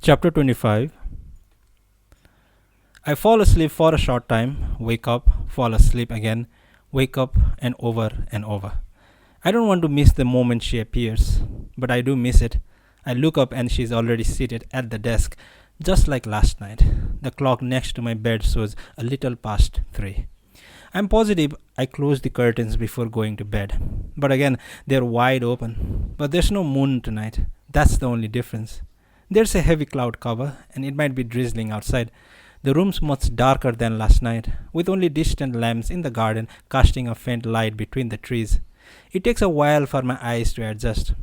Chapter 25. I fall asleep for a short time, wake up, fall asleep again, wake up, and over. I don't want to miss the moment she appears, but I do miss it. I look up and she's already seated at the desk, just like last night. The clock next to my bed shows a little past 3. I'm positive I closed the curtains before going to bed, but again, they're wide open. But there's no moon tonight. That's the only difference. There's a heavy cloud cover, and it might be drizzling outside. The room's much darker than last night, with only distant lamps in the garden casting a faint light between the trees. It takes a while for my eyes to adjust.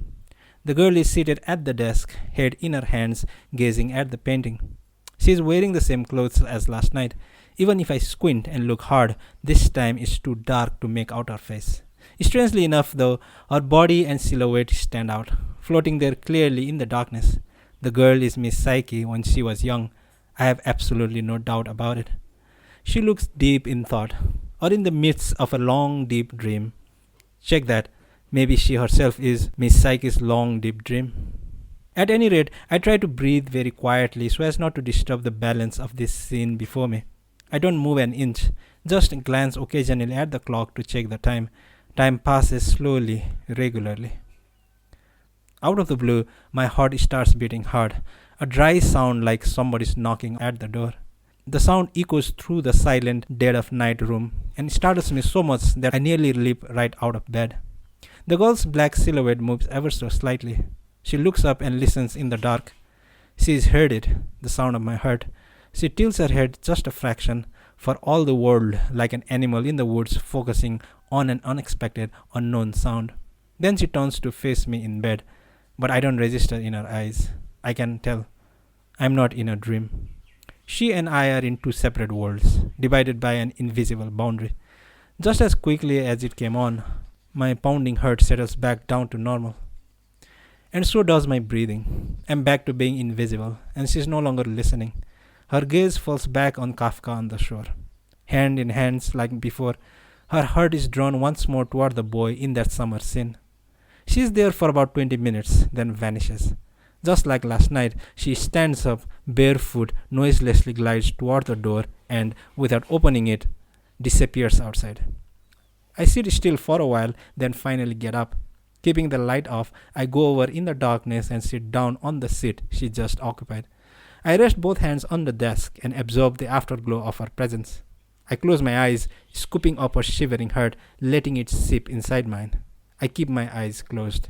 The girl is seated at the desk, head in her hands, gazing at the painting. She is wearing the same clothes as last night. Even if I squint and look hard, this time it's too dark to make out her face. Strangely enough, though, her body and silhouette stand out, floating there clearly in the darkness. The girl is Miss Psyche when she was young. I have absolutely no doubt about it. She looks deep in thought, or in the midst of a long, deep dream. Check that. Maybe she herself is Miss Psyche's long, deep dream. At any rate, I try to breathe very quietly so as not to disturb the balance of this scene before me. I don't move an inch, just glance occasionally at the clock to check the time. Time passes slowly, regularly. Out of the blue, my heart starts beating hard, a dry sound like somebody's knocking at the door. The sound echoes through the silent, dead-of-night room and startles me so much that I nearly leap right out of bed. The girl's black silhouette moves ever so slightly. She looks up and listens in the dark. She's heard it, the sound of my heart. She tilts her head just a fraction, for all the world like an animal in the woods focusing on an unexpected, unknown sound. Then she turns to face me in bed, but I don't register in her eyes. I can tell. I'm not in a dream. She and I are in two separate worlds, divided by an invisible boundary. Just as quickly as it came on, my pounding heart settles back down to normal. And so does my breathing. I'm back to being invisible, and she's no longer listening. Her gaze falls back on Kafka on the shore. Hand in hands like before, her heart is drawn once more toward the boy in that summer scene. She is there for about 20 minutes, then vanishes. Just like last night, she stands up, barefoot, noiselessly glides toward the door, and, without opening it, disappears outside. I sit still for a while, then finally get up. Keeping the light off, I go over in the darkness and sit down on the seat she just occupied. I rest both hands on the desk and absorb the afterglow of her presence. I close my eyes, scooping up her shivering heart, letting it seep inside mine. I keep my eyes closed.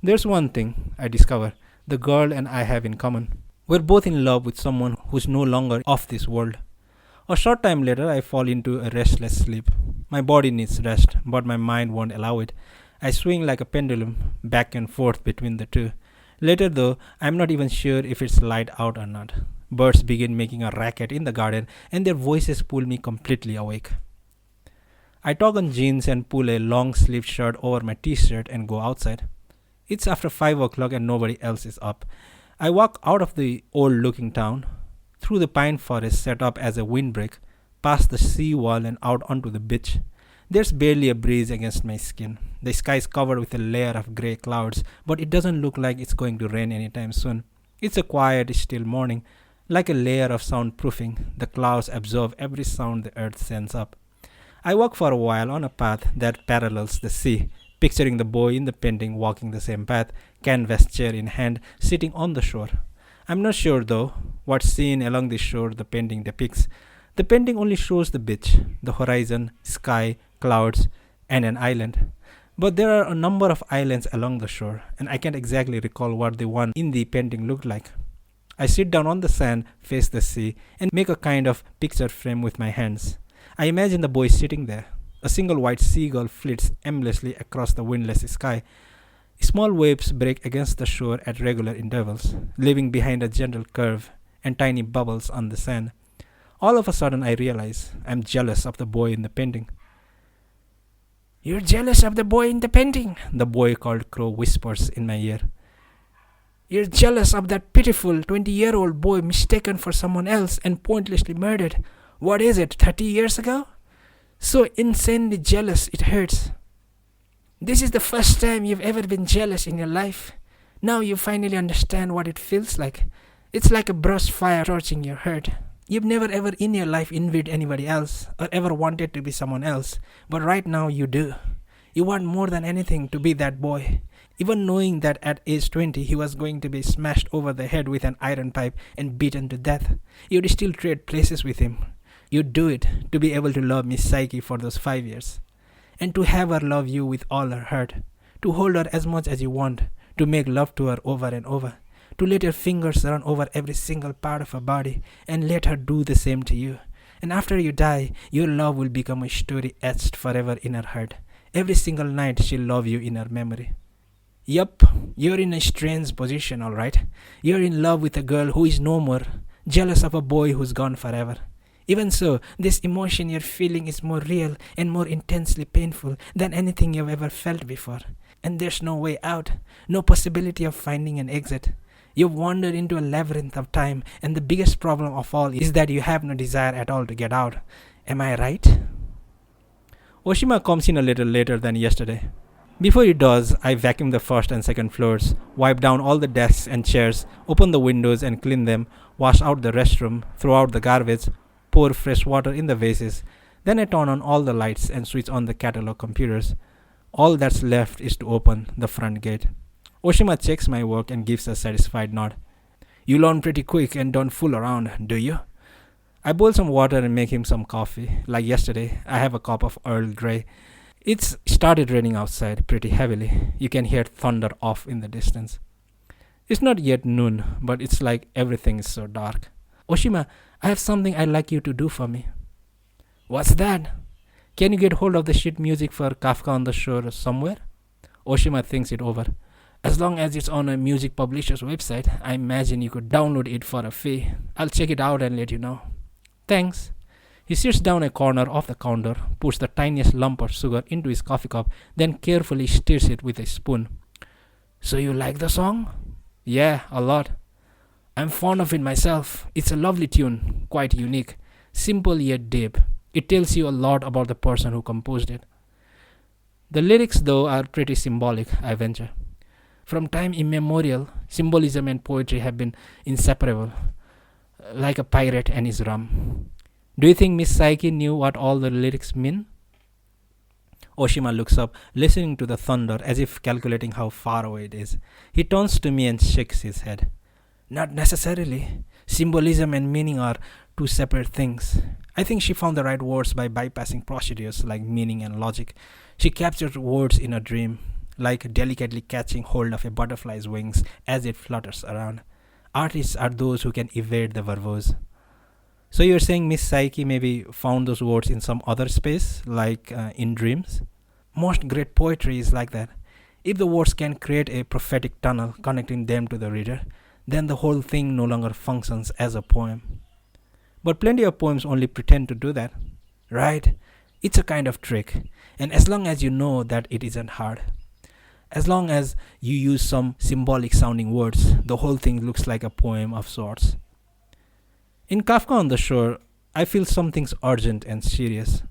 There's one thing, I discover, the girl and I have in common. We're both in love with someone who's no longer of this world. A short time later, I fall into a restless sleep. My body needs rest, but my mind won't allow it. I swing like a pendulum, back and forth between the two. Later though, I'm not even sure if it's light out or not. Birds begin making a racket in the garden, and their voices pull me completely awake. I tug on jeans and pull a long-sleeved shirt over my t-shirt and go outside. It's after 5 o'clock and nobody else is up. I walk out of the old-looking town, through the pine forest set up as a windbreak, past the sea wall and out onto the beach. There's barely a breeze against my skin. The sky is covered with a layer of grey clouds, but it doesn't look like it's going to rain anytime soon. It's a quiet, still morning. Like a layer of soundproofing, the clouds absorb every sound the earth sends up. I walk for a while on a path that parallels the sea, picturing the boy in the painting walking the same path, canvas chair in hand, sitting on the shore. I'm not sure, though, what scene along the shore the painting depicts. The painting only shows the beach, the horizon, sky, clouds, and an island. But there are a number of islands along the shore, and I can't exactly recall what the one in the painting looked like. I sit down on the sand, face the sea, and make a kind of picture frame with my hands. I imagine the boy sitting there. A single white seagull flits aimlessly across the windless sky. Small waves break against the shore at regular intervals, leaving behind a gentle curve and tiny bubbles on the sand. All of a sudden I realize I'm jealous of the boy in the painting. "You're jealous of the boy in the painting," the boy called Crow whispers in my ear. "You're jealous of that pitiful 20-year-old boy mistaken for someone else and pointlessly murdered. What is it, 30 years ago? So insanely jealous it hurts. This is the first time you've ever been jealous in your life. Now you finally understand what it feels like. It's like a brush fire torching your heart. You've never ever in your life envied anybody else or ever wanted to be someone else, but right now you do. You want more than anything to be that boy. Even knowing that at age 20 he was going to be smashed over the head with an iron pipe and beaten to death, you'd still trade places with him. You'd do it to be able to love Miss Psyche for those 5 years. And to have her love you with all her heart. To hold her as much as you want. To make love to her over and over. To let your fingers run over every single part of her body and let her do the same to you. And after you die, your love will become a story etched forever in her heart. Every single night she'll love you in her memory. Yup, you're in a strange position, alright? You're in love with a girl who is no more, jealous of a boy who's gone forever. Even so, this emotion you're feeling is more real and more intensely painful than anything you've ever felt before. And there's no way out, no possibility of finding an exit. You've wandered into a labyrinth of time, and the biggest problem of all is that you have no desire at all to get out. Am I right? Oshima comes in a little later than yesterday. Before he does, I vacuum the first and second floors, wipe down all the desks and chairs, open the windows and clean them, wash out the restroom, throw out the garbage, pour fresh water in the vases. Then I turn on all the lights and switch on the catalog computers. All that's left is to open the front gate. Oshima checks my work and gives a satisfied nod. You learn pretty quick and don't fool around, do you? I boil some water and make him some coffee. Like yesterday, I have a cup of Earl Grey. It's started raining outside pretty heavily. You can hear thunder off in the distance. It's not yet noon, but it's like everything is so dark. Oshima, I have something I'd like you to do for me. What's that? Can you get hold of the sheet music for Kafka on the Shore somewhere? Oshima thinks it over. As long as it's on a music publisher's website, I imagine you could download it for a fee. I'll check it out and let you know. Thanks. He sits down a corner of the counter, puts the tiniest lump of sugar into his coffee cup, then carefully stirs it with a spoon. So you like the song? Yeah, a lot. I'm fond of it myself. It's a lovely tune, quite unique, simple yet deep. It tells you a lot about the person who composed it. The lyrics, though, are pretty symbolic, I venture. From time immemorial, symbolism and poetry have been inseparable, like a pirate and his rum. Do you think Miss Psyche knew what all the lyrics mean? Oshima looks up, listening to the thunder as if calculating how far away it is. He turns to me and shakes his head. Not necessarily. Symbolism and meaning are two separate things. I think she found the right words by bypassing procedures like meaning and logic. She captured words in a dream, like delicately catching hold of a butterfly's wings as it flutters around. Artists are those who can evade the verbose. So you're saying Miss Psyche maybe found those words in some other space, like in dreams? Most great poetry is like that. If the words can create a prophetic tunnel connecting them to the reader, then the whole thing no longer functions as a poem. But plenty of poems only pretend to do that. Right? It's a kind of trick. And as long as you know that it isn't hard, as long as you use some symbolic sounding words, the whole thing looks like a poem of sorts. In Kafka on the Shore, I feel something's urgent and serious.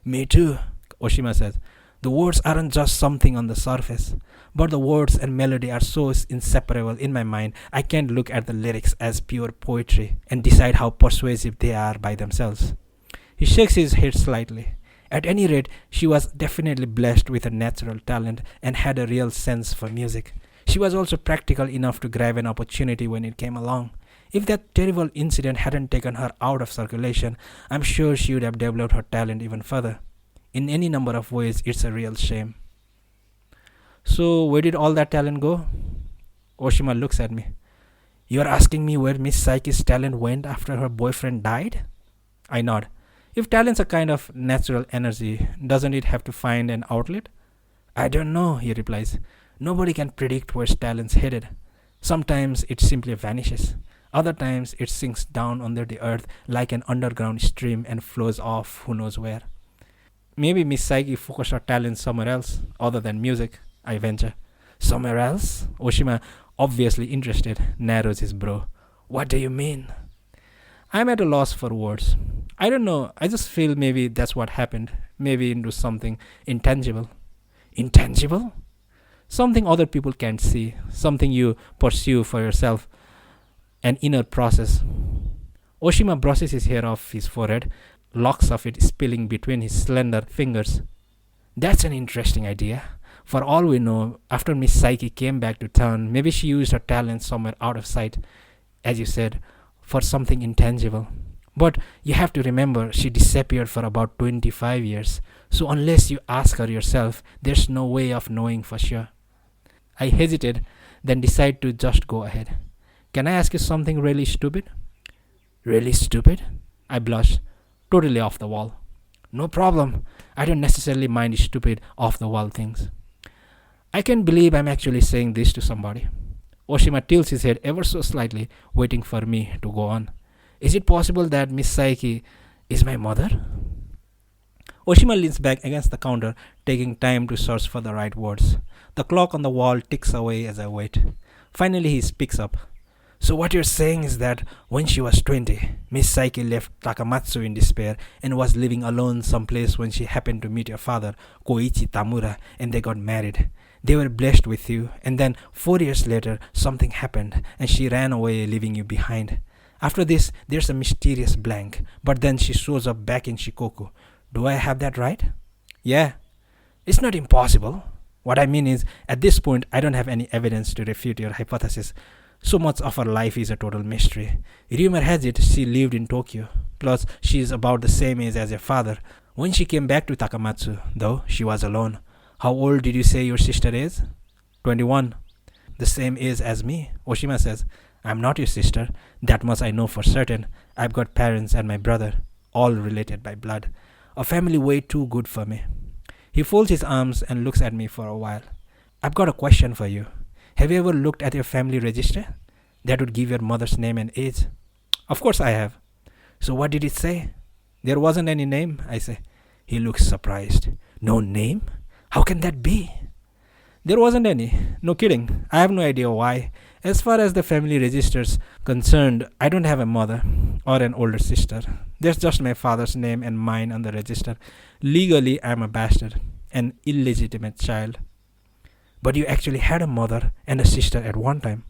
Me too, Oshima says. The words aren't just something on the surface, but the words and melody are so inseparable in my mind, I can't look at the lyrics as pure poetry and decide how persuasive they are by themselves. He shakes his head slightly. At any rate, she was definitely blessed with a natural talent and had a real sense for music. She was also practical enough to grab an opportunity when it came along. If that terrible incident hadn't taken her out of circulation, I'm sure she would have developed her talent even further. In any number of ways, it's a real shame. So, where did all that talent go? Oshima looks at me. You're asking me where Miss Psyche's talent went after her boyfriend died? I nod. If talent's a kind of natural energy, doesn't it have to find an outlet? I don't know, he replies. Nobody can predict where talent's headed. Sometimes it simply vanishes. Other times it sinks down under the earth like an underground stream and flows off who knows where. Maybe Miss Psyche focused her talent somewhere else, other than music, I venture. Somewhere else? Oshima, obviously interested, narrows his brow. What do you mean? I'm at a loss for words. I don't know, I just feel maybe that's what happened. Maybe into something intangible. Intangible? Something other people can't see. Something you pursue for yourself. an inner process. Oshima brushes his hair off his forehead, locks of it spilling between his slender fingers. That's an interesting idea. For all we know, after Miss Psyche came back to town, maybe she used her talent somewhere out of sight, as you said, for something intangible. But you have to remember, she disappeared for about 25 years, so unless you ask her yourself, there's no way of knowing for sure. I hesitate, then decide to just go ahead. Can I ask you something really stupid? Really stupid? I blush, totally off the wall. No problem. I don't necessarily mind stupid, off the wall things. I can't believe I'm actually saying this to somebody. Oshima tilts his head ever so slightly, waiting for me to go on. Is it possible that Miss Psyche is my mother? Oshima leans back against the counter, taking time to search for the right words. The clock on the wall ticks away as I wait. Finally, he speaks up. So what you're saying is that when she was 20, Miss Psyche left Takamatsu in despair and was living alone someplace when she happened to meet your father, Koichi Tamura, and they got married. They were blessed with you, and then 4 years later, something happened, and she ran away, leaving you behind. After this, there's a mysterious blank, but then she shows up back in Shikoku. Do I have that right? Yeah. It's not impossible. What I mean is, at this point, I don't have any evidence to refute your hypothesis. So much of her life is a total mystery. Rumor has it she lived in Tokyo. Plus, she is about the same age as your father. When she came back to Takamatsu, though, she was alone. How old did you say your sister is? 21. The same age as me, Oshima says. I'm not your sister. That much I know for certain. I've got parents and my brother, all related by blood. A family way too good for me. He folds his arms and looks at me for a while. I've got a question for you. Have you ever looked at your family register? That would give your mother's name and age. Of course I have. So what did it say? There wasn't any name, I say. He looks surprised. No name? How can that be? There wasn't any. No kidding. I have no idea why. As far as the family register's concerned, I don't have a mother or an older sister. There's just my father's name and mine on the register. Legally, I'm a bastard, an illegitimate child. But you actually had a mother and a sister at one time.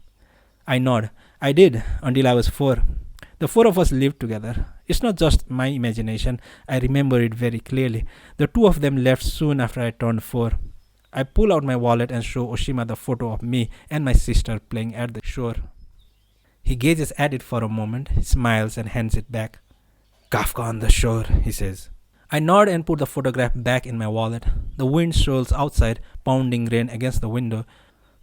I nod. I did, until I was 4. The 4 of us lived together. It's not just my imagination. I remember it very clearly. The 2 of them left soon after I turned 4. I pull out my wallet and show Oshima the photo of me and my sister playing at the shore. He gazes at it for a moment, smiles and hands it back. Kafka on the shore, he says. I nod and put the photograph back in my wallet. The wind swirls outside, pounding rain against the window.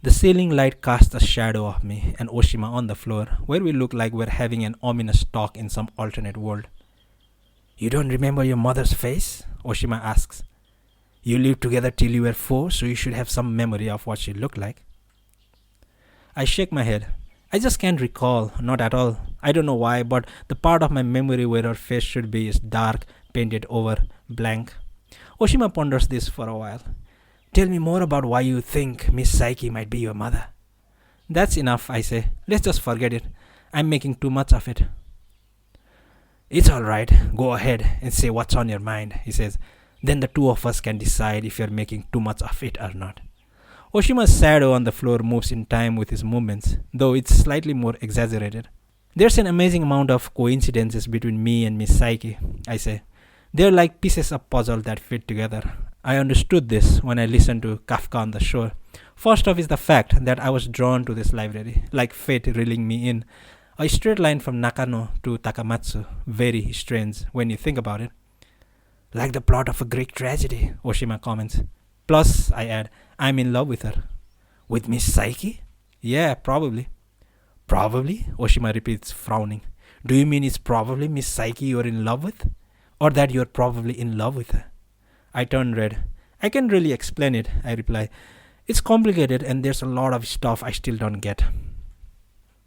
The ceiling light casts a shadow of me and Oshima on the floor, where we look like we're having an ominous talk in some alternate world. You don't remember your mother's face? Oshima asks. You lived together till you were 4, so you should have some memory of what she looked like. I shake my head. I just can't recall, not at all. I don't know why, but the part of my memory where her face should be is dark, painted over, blank. Oshima ponders this for a while. Tell me more about why you think Miss Psyche might be your mother. That's enough, I say. Let's just forget it. I'm making too much of it. It's alright. Go ahead and say what's on your mind, he says. Then the 2 of us can decide if you're making too much of it or not. Oshima's shadow on the floor moves in time with his movements, though it's slightly more exaggerated. There's an amazing amount of coincidences between me and Miss Psyche, I say. They're like pieces of puzzle that fit together. I understood this when I listened to Kafka on the Shore. First off is the fact that I was drawn to this library, like fate reeling me in. A straight line from Nakano to Takamatsu, very strange when you think about it. Like the plot of a Greek tragedy, Oshima comments. Plus, I add, I'm in love with her. With Miss Psyche? Yeah, probably. Probably? Oshima repeats, frowning. Do you mean it's probably Miss Psyche you're in love with? Or that you're probably in love with her? I turn red. I can't really explain it, I reply. It's complicated and there's a lot of stuff I still don't get.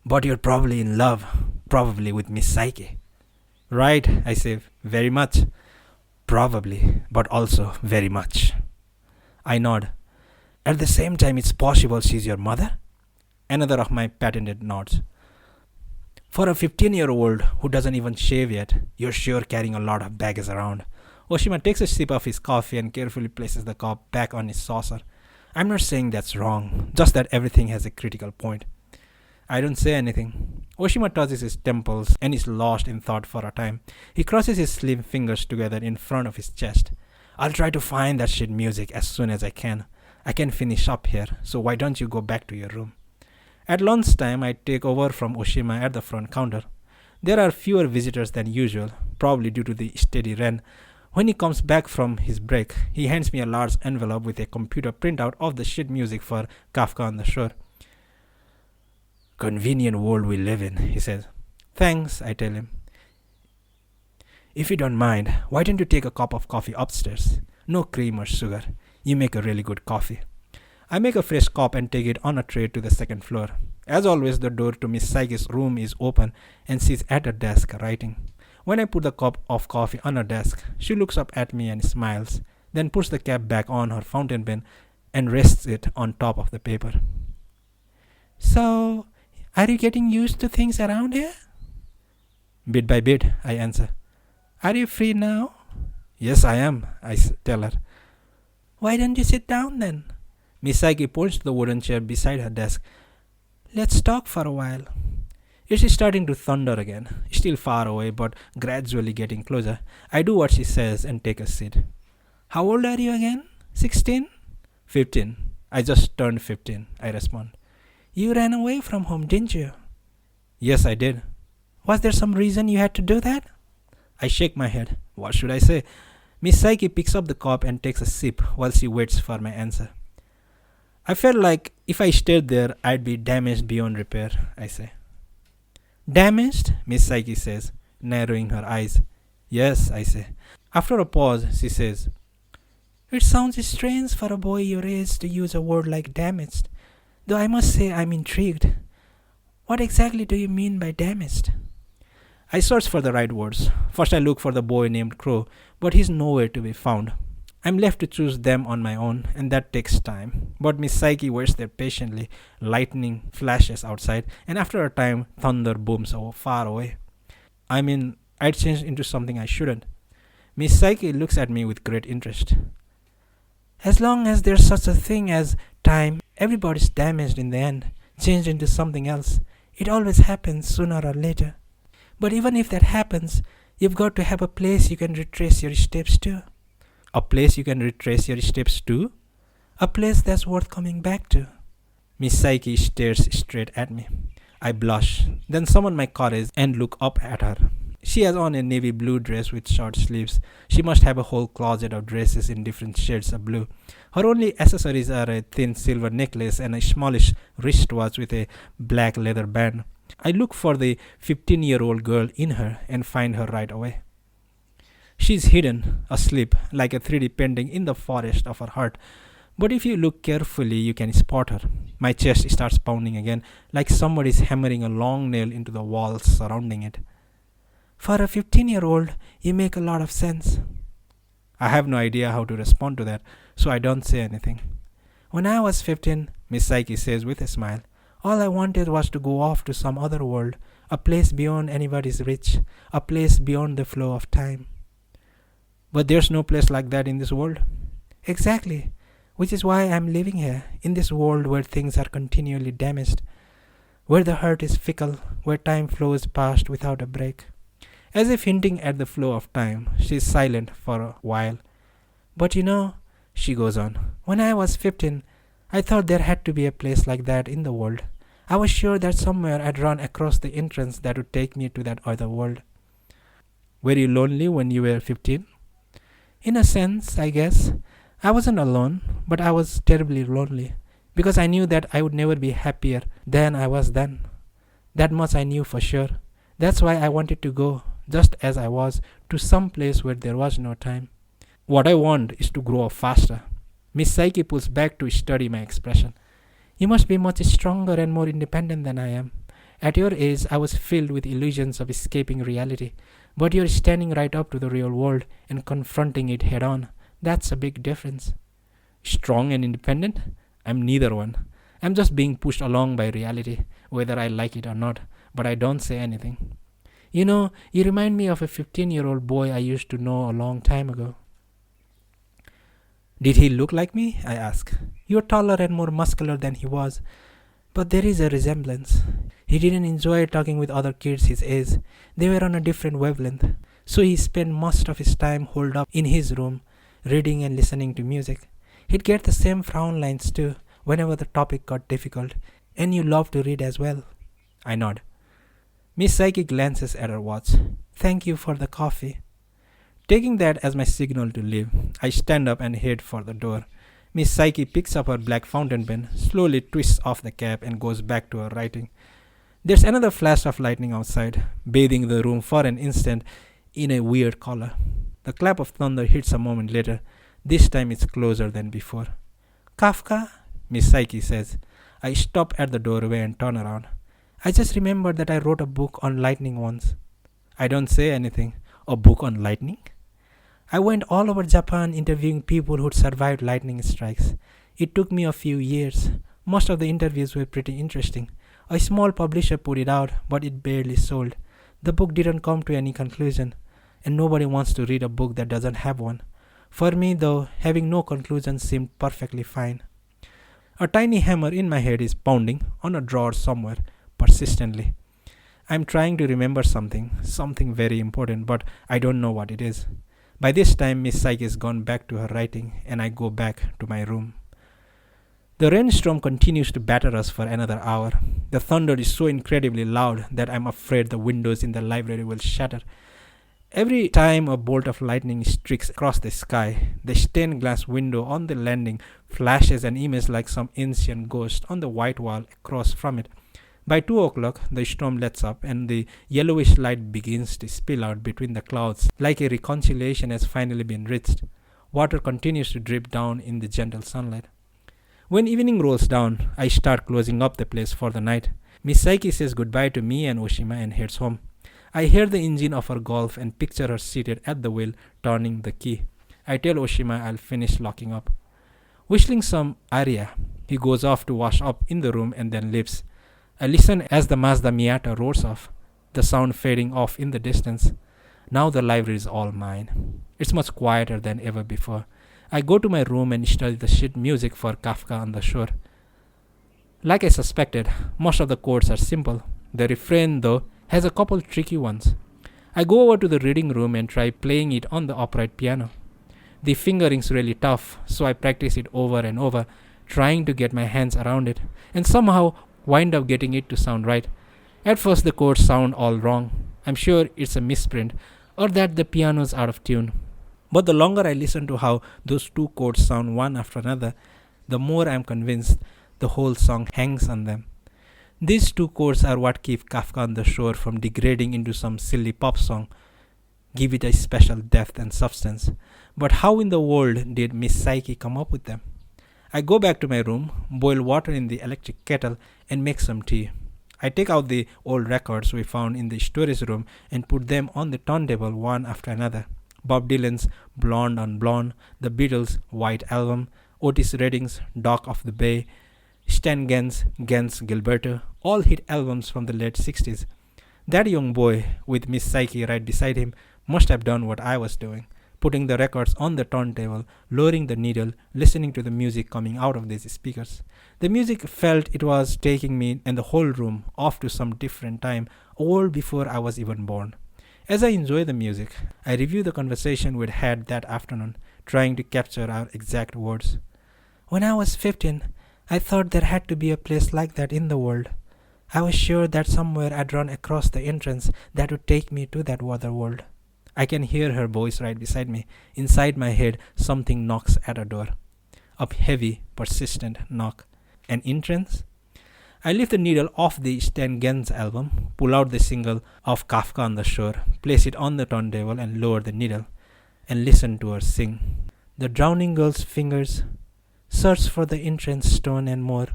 But you're probably in love, probably with Miss Psyche. Right, I say, very much. Probably, but also very much. I nod. At the same time, it's possible she's your mother? Another of my patented nods. For a 15-year-old who doesn't even shave yet, you're sure carrying a lot of baggage around. Oshima takes a sip of his coffee and carefully places the cup back on his saucer. I'm not saying that's wrong, just that everything has a critical point. I don't say anything. Oshima touches his temples and is lost in thought for a time. He crosses his slim fingers together in front of his chest. I'll try to find that shit music as soon as I can. I can finish up here, so why don't you go back to your room? At lunchtime, I take over from Oshima at the front counter. There are fewer visitors than usual, probably due to the steady rain. When he comes back from his break, he hands me a large envelope with a computer printout of the shit music for Kafka on the Shore. Convenient world we live in, he says. Thanks, I tell him. If you don't mind, why don't you take a cup of coffee upstairs? No cream or sugar. You make a really good coffee. I make a fresh cup and take it on a tray to the second floor. As always, the door to Miss Saiki's room is open and she's at her desk writing. When I put the cup of coffee on her desk, she looks up at me and smiles, then puts the cap back on her fountain pen and rests it on top of the paper. So, are you getting used to things around here? Bit by bit, I answer. Are you free now? Yes, I am, I tell her. Why don't you sit down then? Miss Saiki points to the wooden chair beside her desk. Let's talk for a while. It's starting to thunder again, still far away but gradually getting closer. I do what she says and take a seat. How old are you again? 16? 15. I just turned 15, I respond. You ran away from home, didn't you? Yes, I did. Was there some reason you had to do that? I shake my head. What should I say? Miss Saiki picks up the cup and takes a sip while she waits for my answer. I felt like if I stayed there, I'd be damaged beyond repair, I say. Damaged? Miss Saiki says, narrowing her eyes. Yes, I say. After a pause, she says, It sounds strange for a boy your age to use a word like damaged, though I must say I'm intrigued. What exactly do you mean by damaged? I search for the right words. First I look for the boy named Crow, but he's nowhere to be found. I'm left to choose them on my own, and that takes time. But Miss Saiki waits there patiently. Lightning flashes outside, and after a time, thunder booms far away. I'd changed into something I shouldn't. Miss Saiki looks at me with great interest. As long as there's such a thing as time, everybody's damaged in the end, changed into something else. It always happens sooner or later. But even if that happens, you've got to have a place you can retrace your steps to. A place you can retrace your steps to? A place that's worth coming back to. Miss Saiki stares straight at me. I blush, then summon my courage and look up at her. She has on a navy blue dress with short sleeves. She must have a whole closet of dresses in different shades of blue. Her only accessories are a thin silver necklace and a smallish wristwatch with a black leather band. I look for the 15-year-old girl in her and find her right away. She's hidden, asleep, like a 3D painting in the forest of her heart. But if you look carefully, you can spot her. My chest starts pounding again, like somebody's hammering a long nail into the walls surrounding it. For a 15-year-old, you make a lot of sense. I have no idea how to respond to that, so I don't say anything. When I was 15, Miss Saiki says with a smile, all I wanted was to go off to some other world, a place beyond anybody's reach, a place beyond the flow of time. But there's no place like that in this world. Exactly, which is why I'm living here, in this world where things are continually damaged, where the heart is fickle, where time flows past without a break. As if hinting at the flow of time, she's silent for a while. But she goes on, when I was 15, I thought there had to be a place like that in the world. I was sure that somewhere I'd run across the entrance that would take me to that other world. Were you lonely when you were 15? In a sense, I guess. I wasn't alone, but I was terribly lonely, because I knew that I would never be happier than I was then. That much I knew for sure. That's why I wanted to go, just as I was, to some place where there was no time. What I want is to grow up faster. Miss Saiki pulls back to study my expression. You must be much stronger and more independent than I am. At your age, I was filled with illusions of escaping reality. But you're standing right up to the real world and confronting it head on. That's a big difference. Strong and independent? I'm neither one. I'm just being pushed along by reality, whether I like it or not, but I don't say anything. You remind me of a 15-year-old boy I used to know a long time ago. Did he look like me? I ask. You're taller and more muscular than he was, But there is a resemblance. He didn't enjoy talking with other kids his age. They were on a different wavelength. So he spent most of his time holed up in his room, reading and listening to music. He'd get the same frown lines too, whenever the topic got difficult. And you love to read as well. I nod. Miss Psyche glances at her watch. Thank you for the coffee. Taking that as my signal to leave, I stand up and head for the door. Miss Psyche picks up her black fountain pen, slowly twists off the cap and goes back to her writing. There's another flash of lightning outside, bathing the room for an instant in a weird color. The clap of thunder hits a moment later. This time it's closer than before. Kafka? Miss Psyche says. I stop at the doorway and turn around. I just remembered that I wrote a book on lightning once. I don't say anything. A book on lightning? I went all over Japan interviewing people who'd survived lightning strikes. It took me a few years. Most of the interviews were pretty interesting. A small publisher put it out, but it barely sold. The book didn't come to any conclusion, and nobody wants to read a book that doesn't have one. For me, though, having no conclusion seemed perfectly fine. A tiny hammer in my head is pounding on a drawer somewhere, persistently. I'm trying to remember something very important, but I don't know what it is. By this time, Miss Psyche has gone back to her writing, and I go back to my room. The rainstorm continues to batter us for another hour. The thunder is so incredibly loud that I'm afraid the windows in the library will shatter. Every time a bolt of lightning streaks across the sky, the stained glass window on the landing flashes an image like some ancient ghost on the white wall across from it. By 2 o'clock, the storm lets up and the yellowish light begins to spill out between the clouds like a reconciliation has finally been reached. Water continues to drip down in the gentle sunlight. When evening rolls down, I start closing up the place for the night. Miss Psyche says goodbye to me and Oshima and heads home. I hear the engine of her Golf and picture her seated at the wheel, turning the key. I tell Oshima I'll finish locking up. Whistling some aria, he goes off to wash up in the room and then leaves. I listen as the Mazda Miata roars off, the sound fading off in the distance. Now the library is all mine. It's much quieter than ever before. I go to my room and study the sheet music for Kafka on the Shore. Like I suspected, most of the chords are simple. The refrain, though, has a couple tricky ones. I go over to the reading room and try playing it on the upright piano. The fingering's really tough, so I practice it over and over, trying to get my hands around it, and somehow wind up getting it to sound right. At first the chords sound all wrong. I'm sure it's a misprint, or that the piano's out of tune. But the longer I listen to how those two chords sound one after another, the more I'm convinced the whole song hangs on them. These two chords are what keep Kafka on the Shore from degrading into some silly pop song, give it a special depth and substance. But how in the world did Miss Psyche come up with them? I go back to my room, boil water in the electric kettle, and make some tea. I take out the old records we found in the storage room and put them on the turntable one after another. Bob Dylan's Blonde on Blonde, the Beatles' White Album, Otis Redding's Dock of the Bay, Stan Getz' Gilberto, all hit albums from the late 60s. That young boy, with Miss Psyche right beside him, must have done what I was doing, putting the records on the turntable, lowering the needle, listening to the music coming out of these speakers. The music felt it was taking me and the whole room off to some different time, a world before I was even born. As I enjoy the music, I review the conversation we'd had that afternoon, trying to capture our exact words. When I was 15, I thought there had to be a place like that in the world. I was sure that somewhere I'd run across the entrance that would take me to that other world. I can hear her voice right beside me. Inside my head, something knocks at a door. A heavy, persistent knock. An entrance? I lift the needle off the Stan Getz album, pull out the single of Kafka on the Shore, place it on the turntable and lower the needle, and listen to her sing. The drowning girl's fingers search for the entrance stone and more.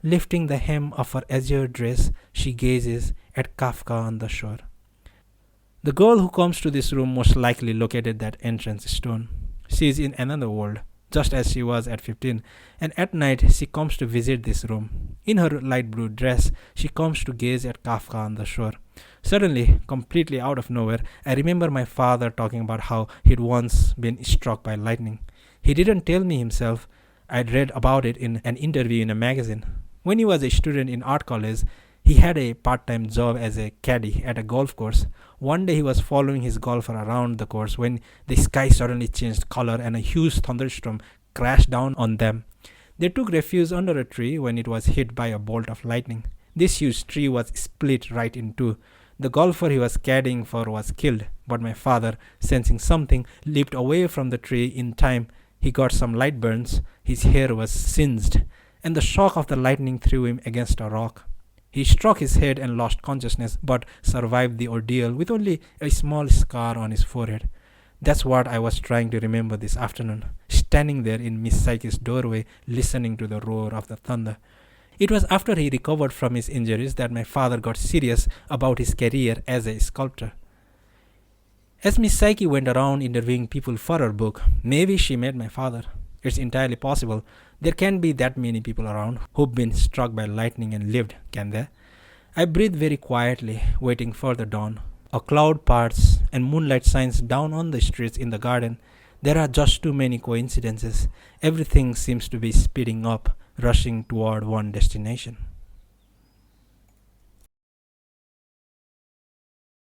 Lifting the hem of her azure dress, she gazes at Kafka on the shore. The girl who comes to this room most likely located that entrance stone. She is in another world, just as she was at 15, and at night she comes to visit this room. In her light blue dress, she comes to gaze at Kafka on the shore. Suddenly, completely out of nowhere, I remember my father talking about how he'd once been struck by lightning. He didn't tell me himself. I'd read about it in an interview in a magazine. When he was a student in art college, he had a part-time job as a caddy at a golf course. One day he was following his golfer around the course when the sky suddenly changed color and a huge thunderstorm crashed down on them. They took refuge under a tree when it was hit by a bolt of lightning. This huge tree was split right in two. The golfer he was caddying for was killed, but my father, sensing something, leaped away from the tree in time. He got some light burns, his hair was singed, and the shock of the lightning threw him against a rock. He struck his head and lost consciousness, but survived the ordeal with only a small scar on his forehead. That's what I was trying to remember this afternoon, standing there in Miss Psyche's doorway, listening to the roar of the thunder. It was after he recovered from his injuries that my father got serious about his career as a sculptor. As Miss Psyche went around interviewing people for her book, maybe she met my father. It's entirely possible. There can't be that many people around who've been struck by lightning and lived, can there? I breathe very quietly, waiting for the dawn. A cloud parts and moonlight shines down on the streets in the garden. There are just too many coincidences. Everything seems to be speeding up, rushing toward one destination.